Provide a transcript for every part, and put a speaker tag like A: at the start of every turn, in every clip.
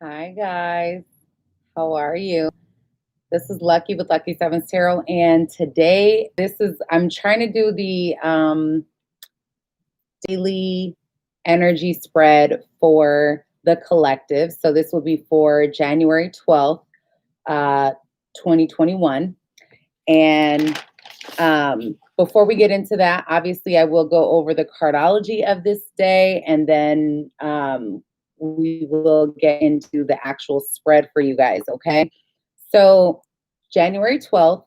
A: Hi guys, how are you? This is Lucky with Lucky Sevens Tarot, and today I'm trying to do the daily energy spread for the collective. So this will be for January 12th, uh, 2021. And before we get into that, obviously, I will go over the cardology of this day, and then we will get into the actual spread for you guys, okay? So, January 12th,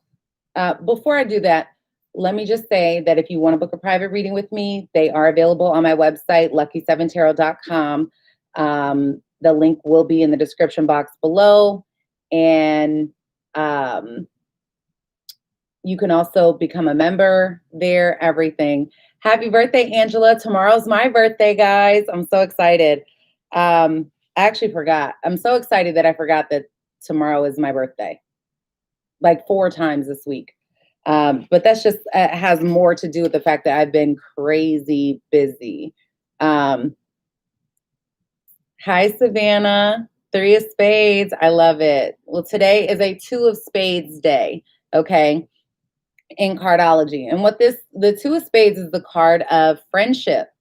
A: before I do that, let me just say that if you want to book a private reading with me, they are available on my website, lucky7tarot.com. The link will be in the description box below. And you can also become a member there, everything. Happy birthday, Angela. Tomorrow's my birthday, guys. I'm so excited. I actually forgot. I'm so excited that I forgot that tomorrow is my birthday, like 4 times this week. But that's just has more to do with the fact that I've been crazy busy. Um, Hi, Savannah. 3 of spades. I love it. Well, today is a 2 of spades day. Okay. In cardology. And the 2 of spades is the card of friendship.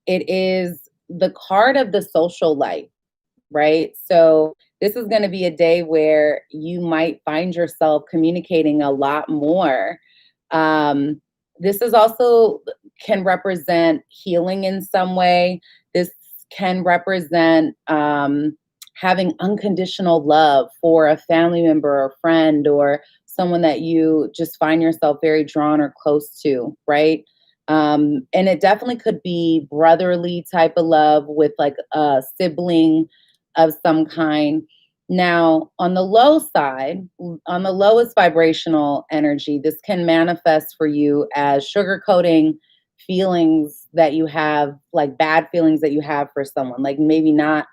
A: It is the card of the social life, right? So this is going to be a day where you might find yourself communicating a lot more. This is also can represent healing in some way. This can represent having unconditional love for a family member or friend or someone that you just find yourself very drawn or close to, right? And it definitely could be brotherly type of love with like a sibling of some kind. Now, on the low side, on the lowest vibrational energy, this can manifest for you as sugarcoating feelings that you have, like bad feelings that you have for someone, like maybe not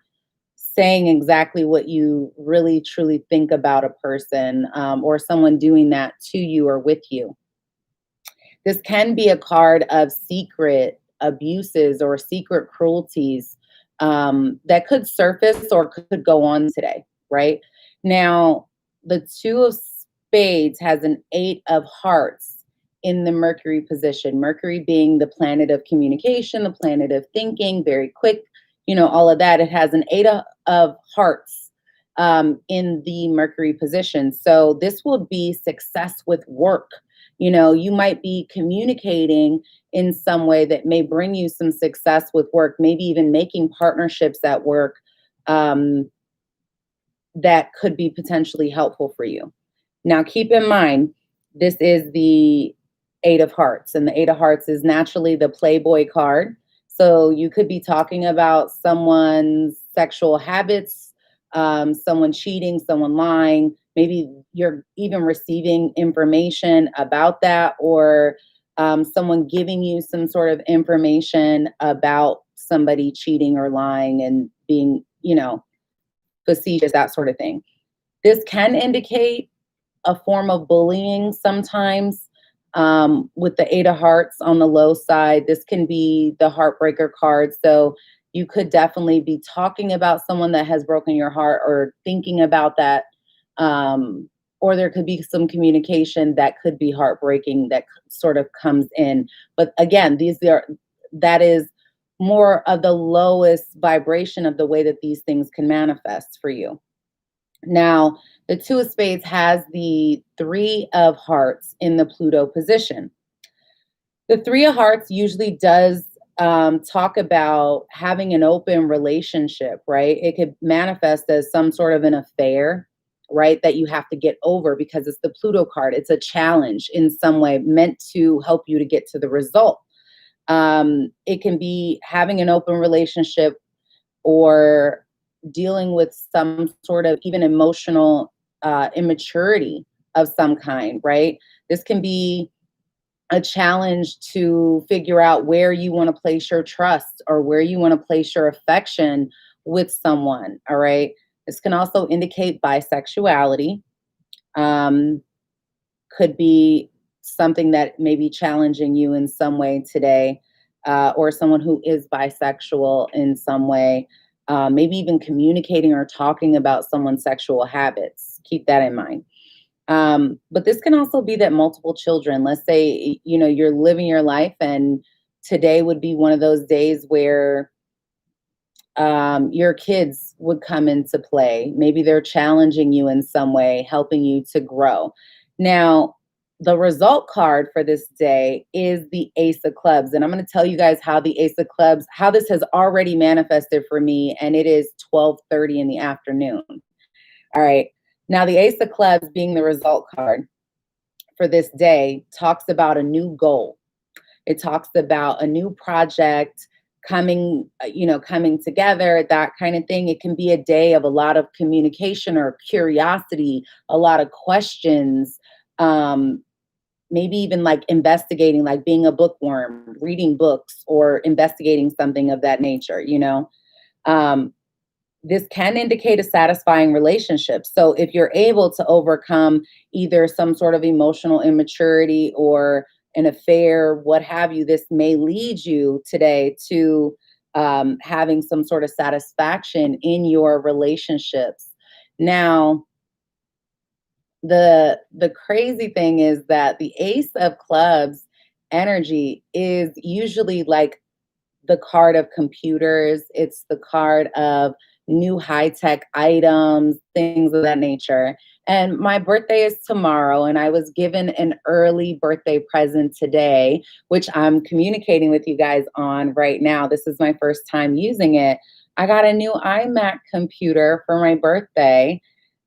A: saying exactly what you really truly think about a person, or someone doing that to you or with you. This can be a card of secret abuses or secret cruelties that could surface or could go on today, right? Now, the 2 of spades has an 8 of hearts in the Mercury position. Mercury being the planet of communication, the planet of thinking, very quick, all of that. It has an 8 of hearts in the Mercury position. So this will be success with work. You might be communicating in some way that may bring you some success with work, maybe even making partnerships at work that could be potentially helpful for you. Now, keep in mind, this is the 8 of hearts, and the 8 of hearts is naturally the Playboy card. So you could be talking about someone's sexual habits, someone cheating, someone lying. Maybe you're even receiving information about that, or someone giving you some sort of information about somebody cheating or lying and being, facetious, that sort of thing. This can indicate a form of bullying sometimes. With the 8 of hearts on the low side, this can be the heartbreaker card. So you could definitely be talking about someone that has broken your heart or thinking about that. Or there could be some communication that could be heartbreaking that sort of comes in. But again, that is more of the lowest vibration of the way that these things can manifest for you. Now, the 2 of spades has the 3 of hearts in the Pluto position. The 3 of hearts usually does talk about having an open relationship, right? It could manifest as some sort of an affair, right? That you have to get over because it's the Pluto card. It's a challenge in some way meant to help you to get to the result. It can be having an open relationship or dealing with some sort of even emotional immaturity of some kind, right? This can be a challenge to figure out where you want to place your trust or where you want to place your affection with someone, all right? This can also indicate bisexuality. Um, could be something that may be challenging you in some way today, or someone who is bisexual in some way. maybe even communicating or talking about someone's sexual habits. Keep that in mind. But this can also be that multiple children, let's say, you know, you're living your life and today would be one of those days where your kids would come into play. Maybe they're challenging you in some way, helping you to grow. Now, the result card for this day is the Ace of Clubs. And I'm going to tell you guys how the Ace of Clubs, how this has already manifested for me. And it is 12:30 in the afternoon. All right. Now, the Ace of Clubs being the result card for this day talks about a new goal. It talks about a new project coming, coming together, that kind of thing. It can be a day of a lot of communication or curiosity, a lot of questions, maybe even like investigating, like being a bookworm, reading books or investigating something of that nature, you know. This can indicate a satisfying relationship. So if you're able to overcome either some sort of emotional immaturity or an affair, what have you, this may lead you today to having some sort of satisfaction in your relationships. Now, the crazy thing is that the Ace of Clubs energy is usually like the card of computers. It's the card of new high-tech items, things of that nature. And my birthday is tomorrow, and I was given an early birthday present today, which I'm communicating with you guys on right now. This is my first time using it. I got a new iMac computer for my birthday,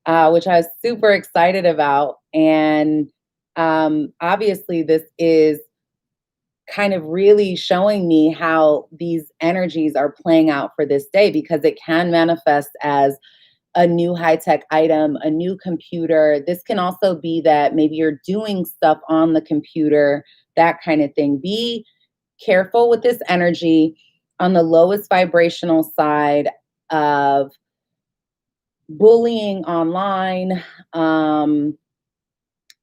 A: which I was super excited about. And obviously, this is kind of really showing me how these energies are playing out for this day, because it can manifest as a new high-tech item, a new computer. This can also be that maybe you're doing stuff on the computer, that kind of thing. Be careful with this energy on the lowest vibrational side of bullying online. And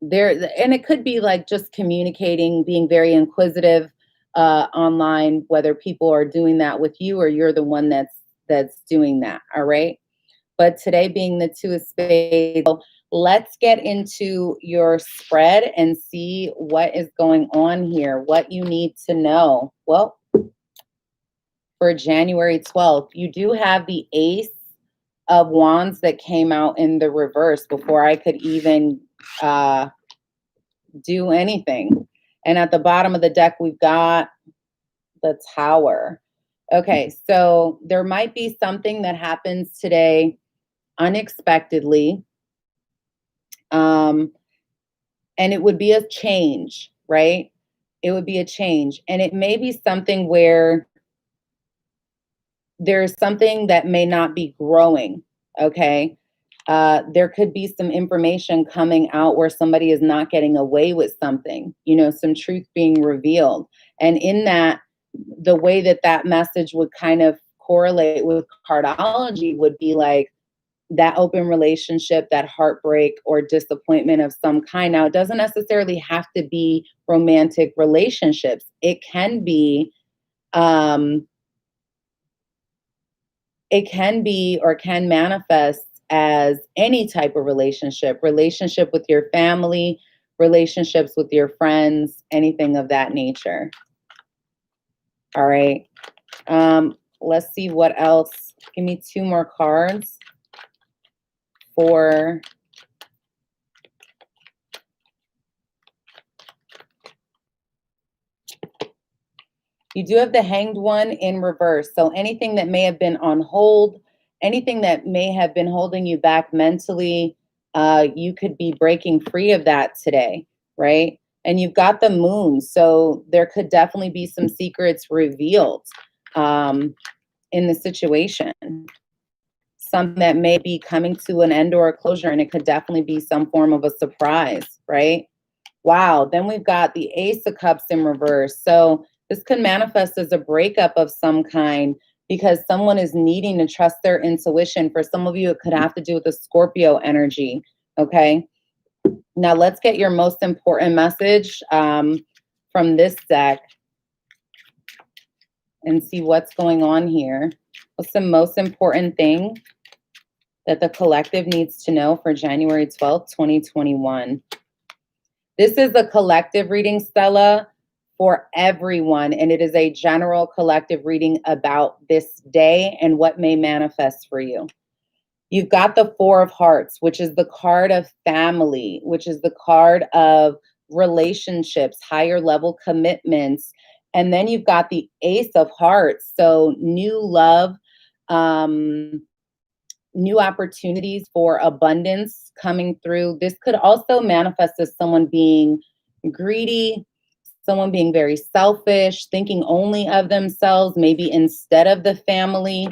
A: it could be like just communicating, being very inquisitive online, whether people are doing that with you or you're the one that's doing that. All right. But today being the Two of Spades, let's get into your spread and see what is going on here, what you need to know. Well, for January 12th, you do have the Ace of Wands that came out in the reverse before I could even do anything. And at the bottom of the deck, we've got the Tower. Okay, so there might be something that happens today unexpectedly. And it would be a change, right? It would be a change. And it may be something where there's something that may not be growing, okay? There could be some information coming out where somebody is not getting away with something, you know, some truth being revealed. And in that, the way that that message would kind of correlate with cardology would be like that open relationship, that heartbreak or disappointment of some kind. Now, it doesn't necessarily have to be romantic relationships. It can be, or can manifest as any type of relationship with your family, relationships with your friends, anything of that nature. All right. Let's see what else. Give me two more cards for you do have the Hanged One in reverse. So anything that may have been on hold, anything that may have been holding you back mentally, you could be breaking free of that today, right? And you've got the Moon. So there could definitely be some secrets revealed in the situation. Something that may be coming to an end or a closure, and it could definitely be some form of a surprise, right? Wow. Then we've got the Ace of Cups in reverse. So this could manifest as a breakup of some kind because someone is needing to trust their intuition. For some of you, it could have to do with the Scorpio energy. Okay. Now let's get your most important message from this deck and see what's going on here. What's the most important thing that the collective needs to know for January 12th, 2021? This is a collective reading, Stella, for everyone, and it is a general collective reading about this day and what may manifest for you. You've got the Four of Hearts, which is the card of family, which is the card of relationships, higher level commitments. And then you've got the Ace of Hearts, so new love, new opportunities for abundance coming through. This could also manifest as someone being greedy, someone being very selfish, thinking only of themselves, maybe instead of the family.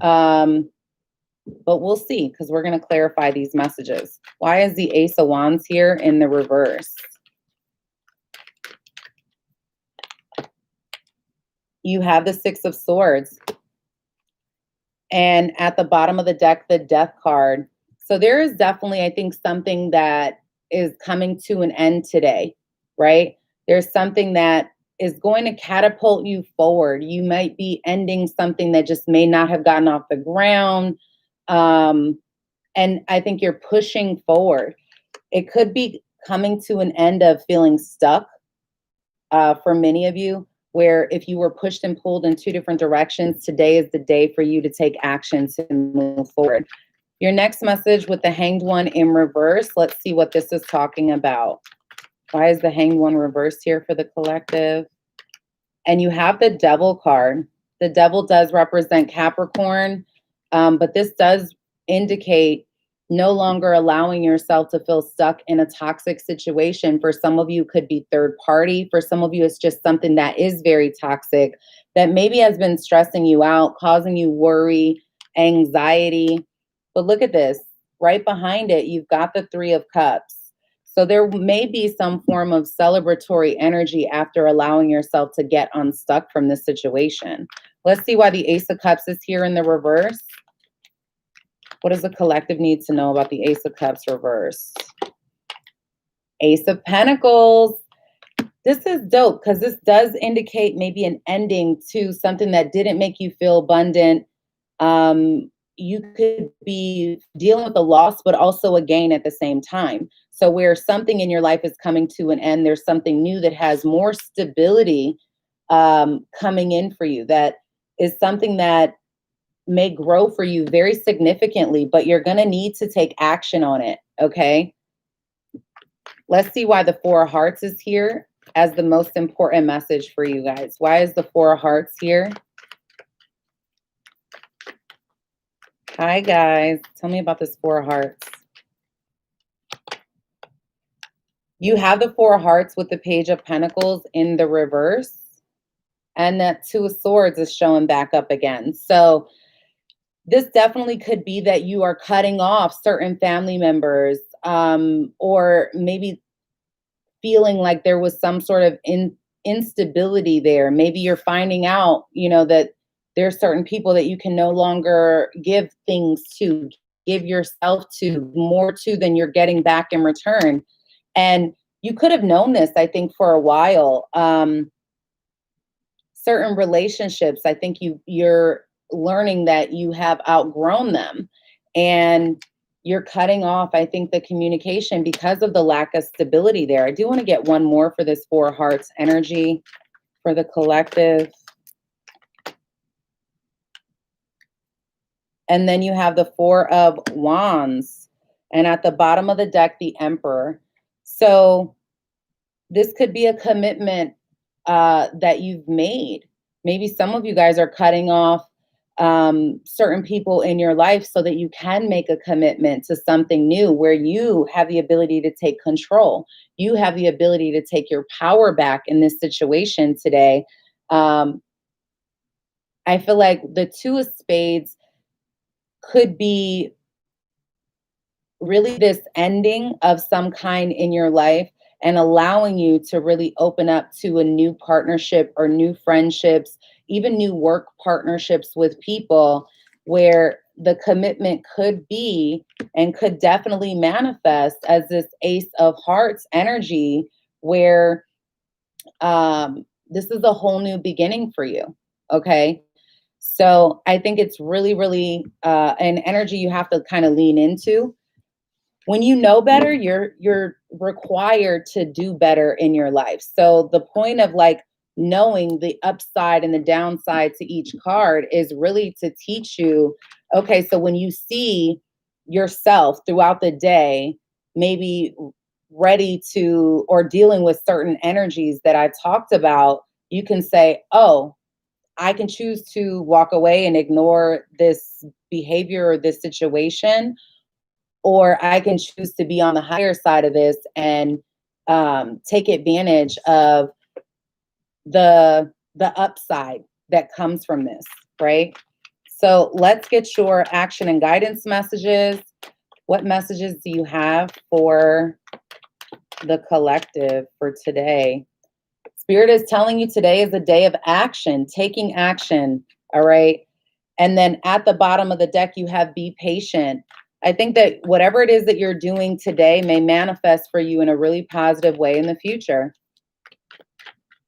A: But we'll see, because we're going to clarify these messages. Why is the Ace of Wands here in the reverse? You have the Six of Swords. And at the bottom of the deck, the Death card. So there is definitely, I think, something that is coming to an end today, right? There's something that is going to catapult you forward. You might be ending something that just may not have gotten off the ground. And I think you're pushing forward. It could be coming to an end of feeling stuck for many of you, where if you were pushed and pulled in two different directions, today is the day for you to take action to move forward. Your next message with the Hanged One in reverse, let's see what this is talking about. Why is the Hanged One reversed here for the collective? And you have the Devil card. The Devil does represent Capricorn, but this does indicate no longer allowing yourself to feel stuck in a toxic situation. For some of you, it could be third party. For some of you, it's just something that is very toxic that maybe has been stressing you out, causing you worry, anxiety. But look at this. Right behind it, you've got the Three of Cups. So there may be some form of celebratory energy after allowing yourself to get unstuck from this situation. Let's see why the Ace of Cups is here in the reverse. What does the collective need to know about the Ace of Cups reverse? Ace of Pentacles. This is dope because this does indicate maybe an ending to something that didn't make you feel abundant. You could be dealing with a loss, but also a gain at the same time. So where something in your life is coming to an end, there's something new that has more stability coming in for you. That is something that may grow for you very significantly, but you're going to need to take action on it, okay? Let's see why the Four of Hearts is here as the most important message for you guys. Why is the Four of Hearts here? Hi, guys. Tell me about this Four of Hearts. You have the Four of Hearts with the Page of Pentacles in the reverse, and that Two of Swords is showing back up again. So this definitely could be that you are cutting off certain family members, or maybe feeling like there was some sort of instability there. Maybe you're finding out, that there are certain people that you can no longer give things to, give yourself to, more to than you're getting back in return. And you could have known this, I think, for a while. Certain relationships, I think you're learning that you have outgrown them, and you're cutting off, I think, the communication because of the lack of stability there. I do want to get one more for this Four of Hearts energy for the collective. And then you have the Four of Wands, and at the bottom of the deck, the Emperor. So this could be a commitment that you've made. Maybe some of you guys are cutting off certain people in your life so that you can make a commitment to something new where you have the ability to take control. You have the ability to take your power back in this situation today. I feel like the Two of Spades could be really this ending of some kind in your life and allowing you to really open up to a new partnership or new friendships, even new work partnerships with people where the commitment could be and could definitely manifest as this Ace of Hearts energy, where this is a whole new beginning for you, okay? So I think it's really, really an energy you have to kind of lean into. When you know better, you're required to do better in your life. So the point of like knowing the upside and the downside to each card is really to teach you, okay, so when you see yourself throughout the day, maybe ready to or dealing with certain energies that I talked about, you can say, oh, I can choose to walk away and ignore this behavior or this situation, or I can choose to be on the higher side of this and take advantage of the upside that comes from this, right? So let's get your action and guidance messages. What messages do you have for the collective for today? Spirit is telling you today is a day of action, taking action, all right? And then at the bottom of the deck, you have be patient. I think that whatever it is that you're doing today may manifest for you in a really positive way in the future,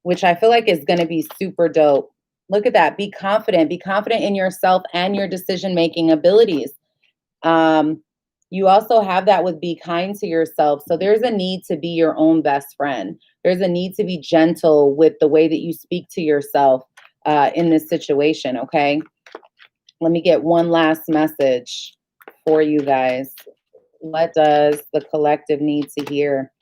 A: which I feel like is going to be super dope. Look at that. Be confident. Be confident in yourself and your decision-making abilities. You also have that with be kind to yourself. So there's a need to be your own best friend. There's a need to be gentle with the way that you speak to yourself in this situation, okay? Let me get one last message for you guys. What does the collective need to hear?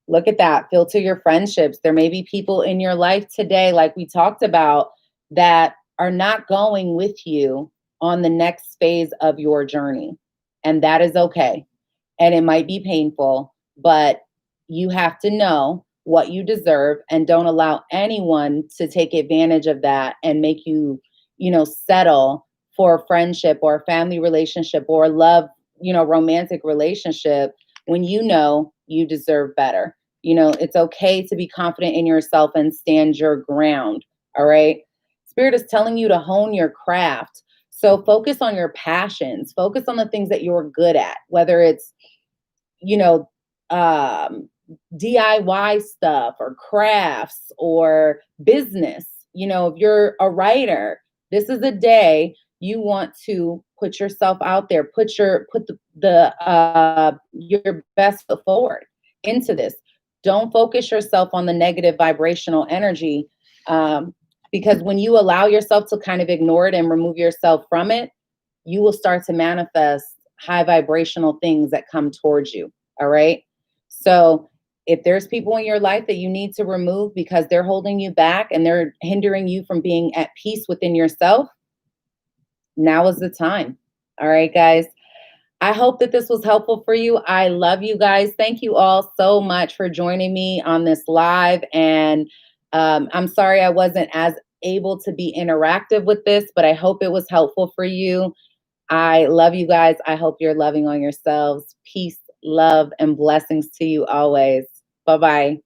A: Look at that. Filter your friendships. There may be people in your life today, like we talked about, that are not going with you on the next phase of your journey. And that is okay. And it might be painful, but you have to know what you deserve and don't allow anyone to take advantage of that and make you, settle for a friendship or a family relationship or love, romantic relationship when you know you deserve better. It's okay to be confident in yourself and stand your ground. All right. Spirit is telling you to hone your craft. So focus on your passions, focus on the things that you're good at, whether it's, you know, um, DIY stuff or crafts or business. If you're a writer, this is a day you want to put yourself out there, put your best foot forward into this. Don't focus yourself on the negative vibrational energy, because when you allow yourself to kind of ignore it and remove yourself from it, you will start to manifest high vibrational things that come towards you. All right. So if there's people in your life that you need to remove because they're holding you back and they're hindering you from being at peace within yourself, now is the time. All right, guys. I hope that this was helpful for you. I love you guys. Thank you all so much for joining me on this live. And I'm sorry I wasn't as able to be interactive with this, but I hope it was helpful for you. I love you guys. I hope you're loving on yourselves. Peace, love, and blessings to you always. Bye-bye.